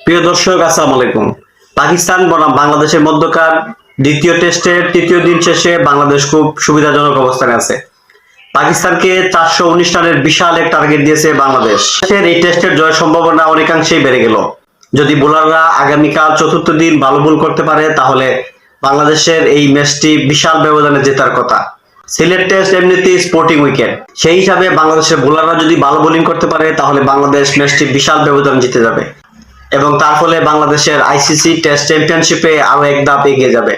প্রিয় দর্শক, আসসালামু আলাইকুম। পাকিস্তান বনাম বাংলাদেশের মধ্যকার দ্বিতীয় টেস্টের তৃতীয় দিন শেষে বাংলাদেশ খুব সুবিধাজনক অবস্থানে আছে। পাকিস্তানকে 419 রানের বিশাল এক টার্গেট দিয়েছে বাংলাদেশ। এই টেস্টের জয়ের সম্ভাবনা অনেকাংশেই বেড়ে গেল। যদি বোলাররা আগামীকাল চতুর্থ দিন ভালো বোল করতে পারে তাহলে বাংলাদেশের এই ম্যাচটি বিশাল ব্যবধানে জেতার কথা। সিলেট টেস্ট এমনিতেই স্পোর্টিং উইকেট, সেই হিসাবে বাংলাদেশের বোলাররা যদি ভালো বোলিং করতে পারে তাহলে বাংলাদেশ ম্যাচটি বিশাল ব্যবধানে জিতে যাবে এবং তার ফলে বাংলাদেশের আইসিসি টেস্ট চ্যাম্পিয়নশিপে আরো এক ধাপ এগিয়ে যাবে।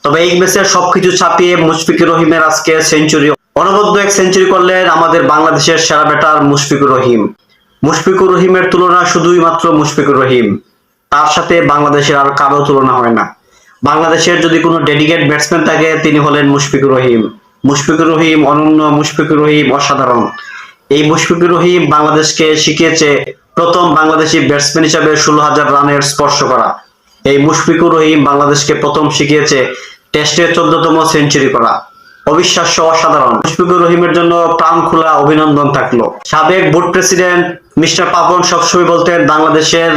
তবে এই ম্যাচে সবকিছু ছাপিয়ে মুশফিকুর রহিমের আজকে সেঞ্চুরি, অনবদ্য এক সেঞ্চুরি করলেন আমাদের বাংলাদেশের সেরা ব্যাটার মুশফিকুর রহিম। মুশফিকুর রহিমের তুলনা শুধুই মাত্র মুশফিকুর রহিম, তার সাথে বাংলাদেশের আর কারো তুলনা হয় না। বাংলাদেশের যদি কোনো ডেডিকেট ব্যাটসম্যান থাকে তিনি হলেন মুশফিকুর রহিম। মুশফিকুর রহিম অনন্য, মুশফিকুর রহিম অসাধারণ। এই মুশফিকুর রহিম বাংলাদেশকে শিখিয়েছে প্রথম বাংলাদেশি ব্যাটসম্যান হিসেবে 16,000 রানের স্পর্শ করা। এই মুশফিকুর রহিম বাংলাদেশকে প্রথম শিখিয়েছে টেস্টে 14তম সেঞ্চুরি করা। অবিশ্বাস্য, অসাধারণ। মুশফিকুর রহিমের জন্য প্রাণ খোলা অভিনন্দন থাকলো। সাবেক বোর্ড প্রেসিডেন্ট মিস্টার পাপন সবসময় বলতেন বাংলাদেশের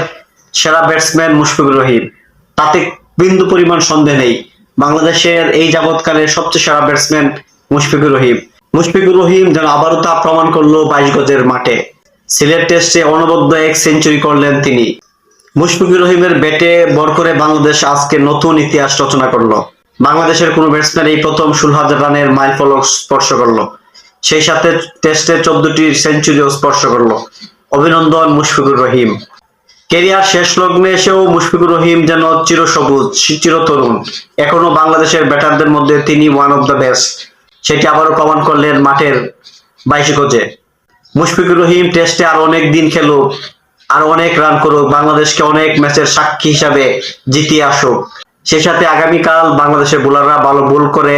সেরা ব্যাটসম্যান মুশফিকুর রহিম। তাতে বিন্দু পরিমাণ সন্দেহ নেই, বাংলাদেশের এই যাবৎকালের সবচেয়ে সেরা ব্যাটসম্যান মুশফিকুর রহিম। মুশফিকুর রহিম যেন আবারও তা প্রমাণ করলো 22 গজের মাঠে। সিলেট টেস্টে অনবদ্য এক সেঞ্চুরি করলেন তিনি। মুশফিকুর রহিমের ব্যাটে বর করে বাংলাদেশ আজকে নতুন ইতিহাস রচনা করলো। বাংলাদেশের কোনো ব্যাটসম্যান এই প্রথম 16,000 রানের মাইল ফলক স্পর্শ করলো, সেই সাথে টেস্টে 14টি সেঞ্চুরিও স্পর্শ করলো। অভিনন্দন মুশফিকুর রহিম। কেরিয়ার শেষ লগ্নে এসেও মুশফিকুর রহিম যেন চিরসবুজ, চিরতরুণ। এখনো বাংলাদেশের ব্যাটারদের মধ্যে তিনি ওয়ান অফ দ্য বেস্ট, সেটি আবারও প্রমাণ করলেন মাঠের 22 গজে। মুশফিকুর রহিম টেস্টে আর অনেক দিন খেলুক, আর অনেক রান করুক, বাংলাদেশকে অনেক ম্যাচের সাক্ষী হিসাবে জিতিয়ে আসুক। সেই সাথে আগামীকাল বাংলাদেশের বোলাররা ভালো বোল করে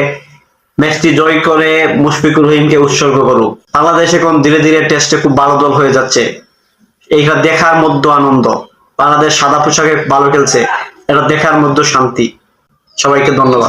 ম্যাচটি জয় করে মুশফিকুর রহিমকে উৎসর্গ করুক। বাংলাদেশ এখন ধীরে ধীরে টেস্টে খুব ভালো দল হয়ে যাচ্ছে, এইটা দেখার মধ্যে আনন্দ। বাংলাদেশ সাদা পোশাকে ভালো খেলছে, এটা দেখার মধ্যে শান্তি। সবাইকে ধন্যবাদ।